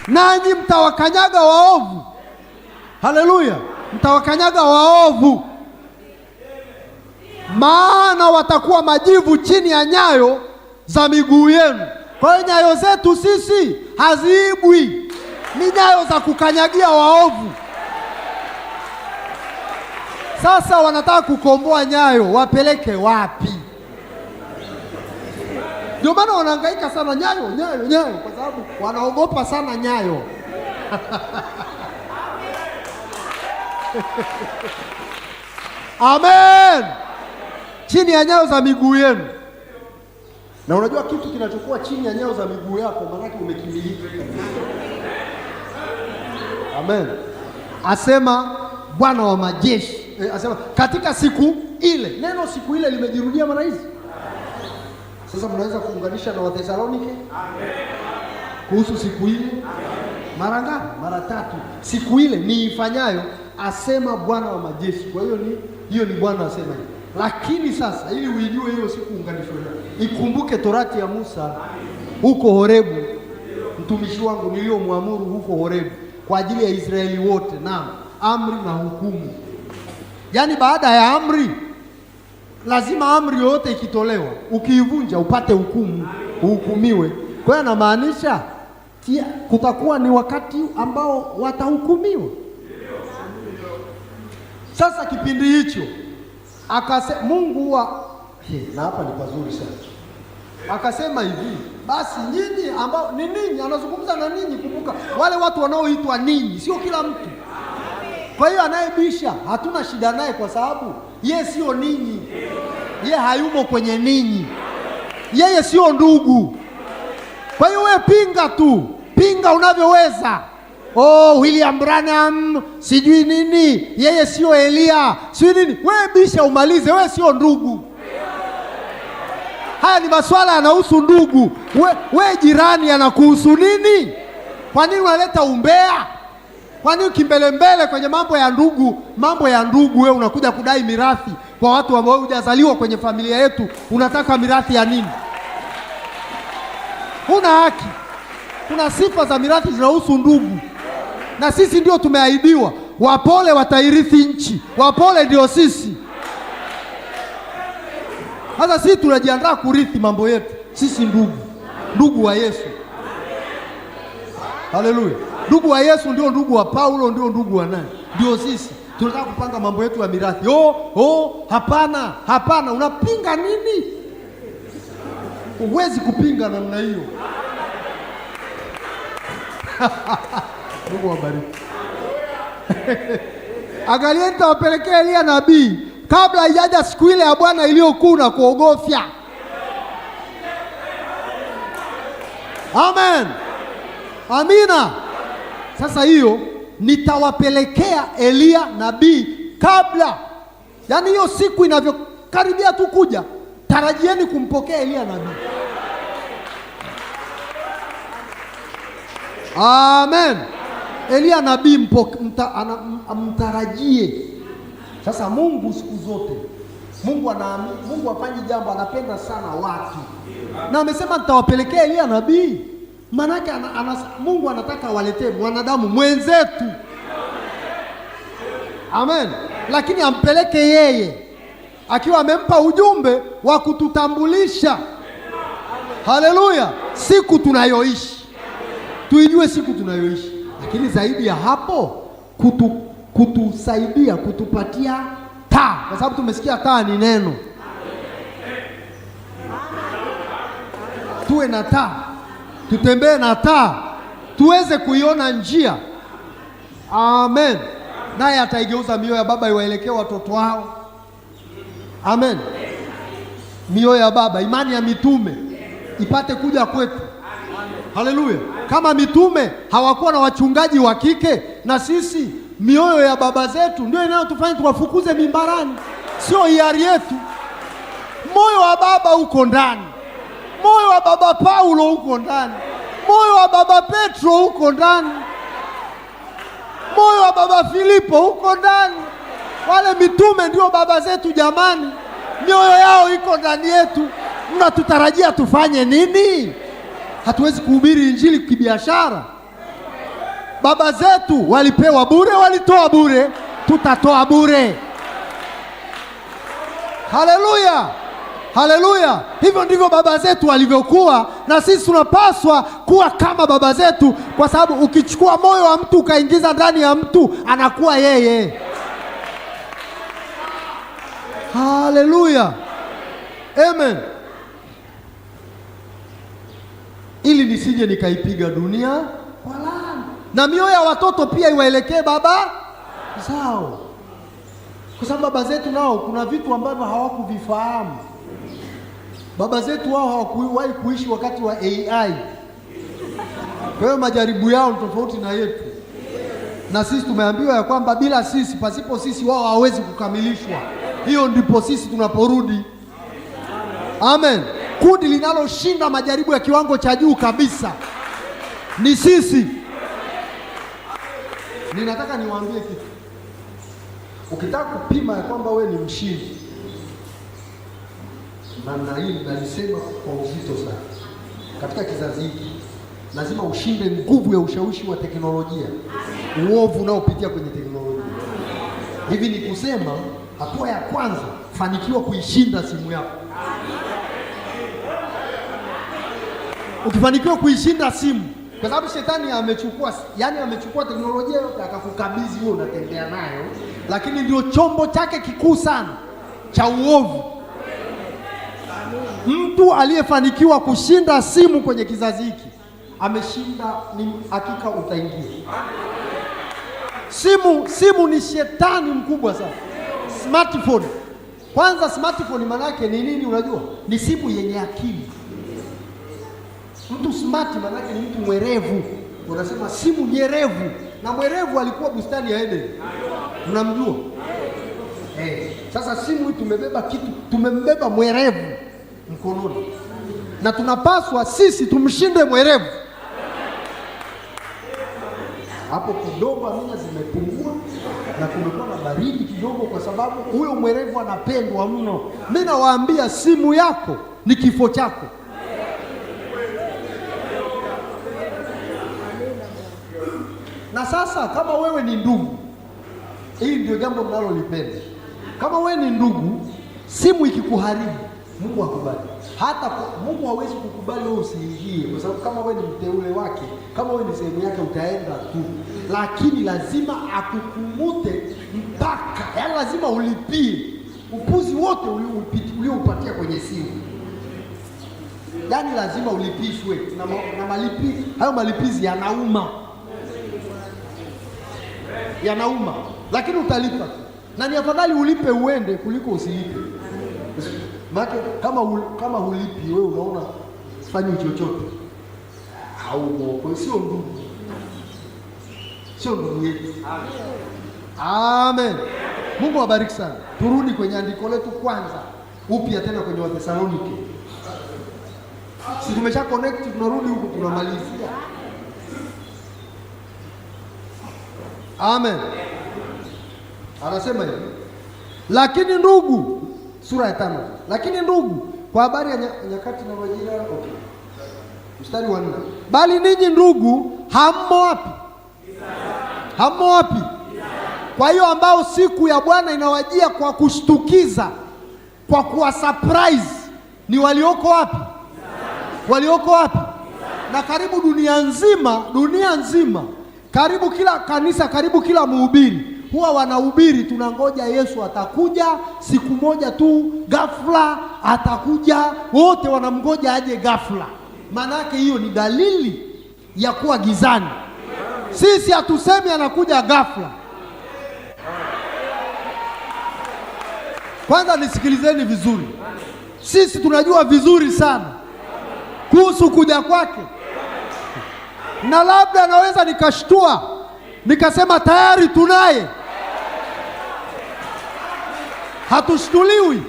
nanyi mtawakanyaga waovu. Haleluya, mtawakanyaga waovu, maana watakuwa majivu chini ya nyayo za miguu yenu. Kwa hiyo nyayo zetu sisi haziibwi, ni nyayo za kukanyagia waovu. Sasa wanataka kukomboa nyayo, wapeleke wapi? Ndio maana wanahangaika sana, nyayo, kwa sababu wanaogopa sana nyayo. Amen. Chini ya nyayo za miguu yenu. Na unajua kitu kinachokuwa chini ya nyayo za miguu yako, maana yake umekimilika. Amen. Asema Bwana wa majeshi, asema katika siku ile. Neno siku ile limejirudia mara hizi. Sasa mnaweza kuunganisha na Wathesalonike kuhusu siku ile mara ngapi? Mara 3. Siku ile niifanyayo, asema Bwana wa majeshi. Kwa hiyo ni Bwana asema hivi. Lakini sasa ili uijue hiyo siku unganishwe, ikumbuke torati ya Musa huko Horebu, mtumishi wangu niliyomwamuru huko Horebu kwa ajili ya Israeli wote, na amri na hukumu. Yaani baada ya amri, lazima amri yoyote ikitolewa, ukiivunja upate hukumu, uhukumiwe. Kwa hiyo anamaanisha kutakuwa ni wakati ambao watahukumiwa. Sasa kipindi hicho Mungu na hapa ni pazuri sana. Akasema hivi, basi nyinyi ambao ni ninyi, anazungumza na ninyi. Kumbuka wale watu wanaoitwa ninyi, sio kila mtu. Kwa hiyo anayebisha hatuna shida naye, kwa sababu yeye sio ninyi, yeye hayumo kwenye ninyi, yeye sio ndugu. Kwa hiyo wewe pinga tu, pinga unavyoweza. William Branham sijui nini, yeye sio Elia sijui nini, wewe bisha umalize, wewe sio ndugu. Haya ni maswala yanahusu ndugu. We jirani anakuhusu nini? Kwa nini unaleta umbea? Kwa nini kimbelembele kwenye mambo ya ndugu? Mambo ya ndugu, wewe unakuja kudai mirathi kwa watu ambao hujazaliwa kwenye familia yetu. Unataka mirathi ya nini? Huna haki. Kuna sifa za mirathi zinahusu ndugu, na sisi ndio tumeahidiwa wapole watairithi nchi. Wapole ndio sisi. Sasa sisi tunajiandaa kurithi mambo yetu. Sisi ndugu wa Yesu. Haleluya. Ndugu wa Yesu ndio ndugu wa Paulo, ndio ndugu wa nani? Ndio sisi. Tunataka kupanga mambo yetu ya mirathi. Hapana, unapinga nini? Huwezi kupinga namna hiyo. Mungu wabariki. Angalia, nitawapelekea Elia nabii kabla haijaja siku ile ya Bwana iliyokuwa na kuogofya. Amen. Amina. Sasa hiyo nitawapelekea Elia nabii kabla, yaani hiyo siku inavyokaribia tu kuja, tarajieni kumpokea Elia nabii. Amen. Elia nabii mtarajie. Sasa Mungu siku zote, Mungu afanyi jambo, anapenda sana watu. Na amesema nitawapelekea Elia nabii. Maana yake Mungu anataka waletee mwanadamu mwenzetu. Amen. Lakini ampeleke yeye akiwa amempa ujumbe wa kututambulisha. Haleluya. Siku tunayoishi, tuijue siku tunayoishi. Lakini zaidi ya hapo, kutusaidia, kutupatia taa, kwa sababu tumesikia taa ni neno. Tuwe na taa, tutembee na taa, tuweze kuiona njia. Amen. Naye ataigeuza mioyo ya baba iwaelekee watoto wao. Amen. Mioyo ya baba, imani ya mitume ipate kuja kwetu. Haleluya. Kama mitume hawakuwa na wachungaji wa kike, na sisi mioyo ya baba zetu ndio inayotufanya tuwafukuze mimbarani, sio hiari yetu. Moyo wa baba uko ndani, moyo wa baba Paulo uko ndani, moyo wa baba Petro uko ndani, moyo wa baba Filipo uko ndani. Wale mitume ndio baba zetu jamani, mioyo yao iko ndani yetu. Mnatutarajia tufanye nini? Hatuwezi kuhubiri injili kibiashara. Baba zetu walipewa bure, walitoa bure, tutatoa bure. Haleluya, haleluya! Hivyo ndivyo baba zetu walivyokuwa, na sisi tunapaswa kuwa kama baba zetu, kwa sababu ukichukua moyo wa mtu ukaingiza ndani ya mtu, anakuwa yeye. Haleluya, amen. Ili nisije nikaipiga dunia kwa laana, na mioyo ya watoto pia iwaelekee baba zao, kwa sababu baba zetu nao kuna vitu ambavyo hawakuvifahamu. Baba zetu wao hawakuwahi kuishi wakati wa AI, kwa hiyo majaribu yao ni tofauti na yetu, na sisi tumeambiwa ya kwamba bila sisi, pasipo sisi wao hawawezi kukamilishwa. Hiyo ndipo sisi tunaporudi. Amen. Kundi linaloshinda majaribu ya kiwango cha juu kabisa ni sisi. Ninataka niwaambie kitu. Ukitaka kupima ya kwamba we ni mshindi, na hii nalisema kwa uzito sana, katika kizazi hiki lazima ushinde nguvu ya ushawishi wa teknolojia, uovu unaopitia kwenye teknolojia. Hivi ni kusema, hatua ya kwanza, fanikiwa kuishinda simu yako. Ukifanikiwa kuishinda simu, kwa sababu shetani amechukua teknolojia yote akakukabidhi wewe, unatembea nayo, lakini ndio chombo chake kikuu sana cha uovu. Mtu aliyefanikiwa kushinda simu kwenye kizazi hiki ameshinda, ni hakika utaingia. Simu ni shetani mkubwa sana. Smartphone. Kwanza smartphone maana yake ni nini unajua? Ni simu yenye akili. Mtu smart maana yake ni mtu mwerevu. Unasema simu nyerevu, na mwerevu alikuwa bustani ya Eden. Unamjua? Sasa simu hii tumembeba mwerevu mkononi, na tunapaswa sisi tumshinde mwerevu. Hapo kidogo amina zimepungua na kumekuwa na baridi kidogo, kwa sababu huyo mwerevu anapendwa mno. Mimi nawaambia simu yako ni kifo chako. Na sasa kama wewe ni ndugu, hii ndio jambo mnalolipenda. Kama wewe ni ndugu, simu ikikuharibu, Mungu hakubali. Hata Mungu hawezi kukubali wewe usiingie, kwa sababu kama wewe ni mteule wake, kama wewe ni sehemu yake, utaenda tu, lakini lazima akukumute mpaka, yaani lazima ulipie upuzi wote ulioupatia kwenye simu. Yaani lazima ulipishwe na malipi. Hayo malipizi yanauma, lakini utalipa tu, na ni afadhali ulipe uende kuliko usilipe. Maana kama hulipi wewe unaona fanya chochote, kwa sio ndugu yetu. Amen. Mungu awabariki sana. Turudi kwenye andiko letu kwanza upya tena kwenye Wathesalonike. Si tumesha connect, tunarudi huku tunamalizia. Amen. Anasema hivi, lakini ndugu, sura ya 5. Lakini ndugu, kwa habari ya nyakati na majira, okay. Mstari wa 4. Bali ninyi ndugu, hammo wapi? Hammo wapi? Kwa hiyo ambao siku ya Bwana inawajia kwa kushtukiza, kwa kuwa surprise, ni walioko wapi? Walioko wapi? Na karibu dunia nzima, karibu kila kanisa, karibu kila mhubiri huwa wanahubiri, tunangoja Yesu atakuja siku moja tu, ghafla atakuja, wote wanamgoja aje ghafla. Maana yake hiyo ni dalili ya kuwa gizani. Sisi hatusemi anakuja ghafla. Kwanza nisikilizeni vizuri, sisi tunajua vizuri sana kuhusu kuja kwake, na labda naweza nikashtua nikasema tayari tunaye. Hatushtuliwi,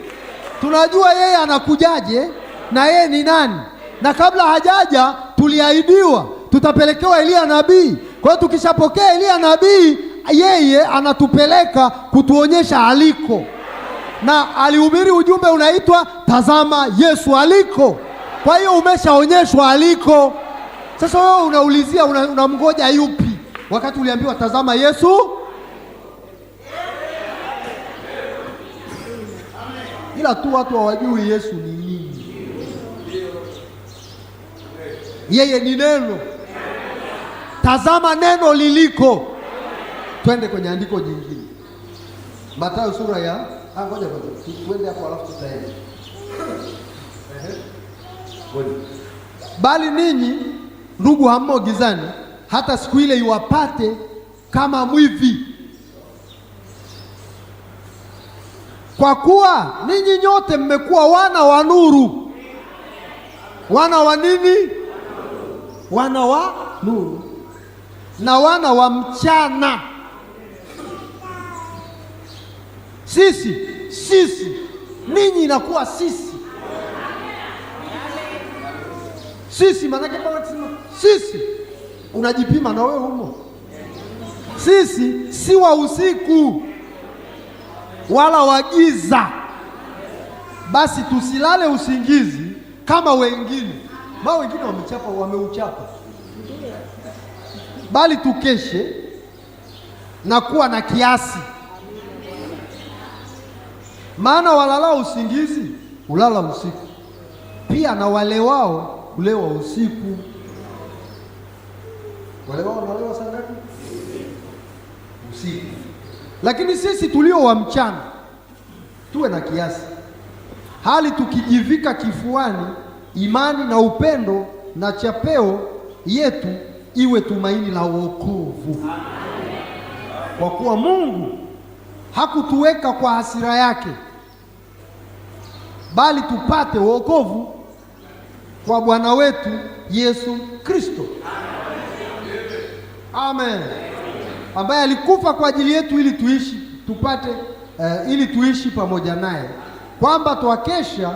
tunajua yeye anakujaje na yeye ni nani, na kabla hajaja tuliahidiwa tutapelekewa Elia nabii. Kwa hiyo tukishapokea Elia nabii, yeye anatupeleka kutuonyesha aliko, na alihubiri ujumbe unaitwa tazama Yesu aliko. Kwa hiyo umeshaonyeshwa aliko. Sasa wewe unaulizia unamngoja yupi wakati uliambiwa tazama Yesu, ila tu watu hawajui Yesu ni nini. Yeye ni neno. Tazama neno liliko. Twende kwenye andiko jingine, Mathayo sura ya ngoja twende hapo alafu tutaenda. Bali ninyi ndugu hammo gizani, hata siku ile iwapate kama mwivi. Kwa kuwa ninyi nyote mmekuwa wana wa nuru. Wana wa nini? Wana wa nuru na wana wa mchana. Sisi ninyi inakuwa sisi maanake sisi unajipima na wewe humo. Sisi si wa usiku wala wa giza, basi tusilale usingizi kama wengine. Wengine wameuchapa, bali tukeshe na kuwa na kiasi. Maana walalao usingizi ulala usiku, pia na walewao ulewa usiku. Walewao wanalewa saa ngapi? Usiku. Lakini sisi tulio wa mchana tuwe na kiasi, hali tukijivika kifuani imani na upendo, na chapeo yetu iwe tumaini la wokovu. Kwa kuwa Mungu hakutuweka kwa hasira yake, bali tupate wokovu kwa Bwana wetu Yesu Kristo. Amen. Ambaye alikufa kwa ajili yetu ili tuishi ili tuishi pamoja naye, kwamba twakesha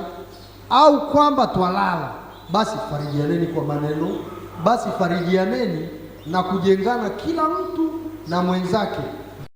au kwamba twalala, basi farijianeni kwa maneno, basi farijianeni na kujengana kila mtu na mwenzake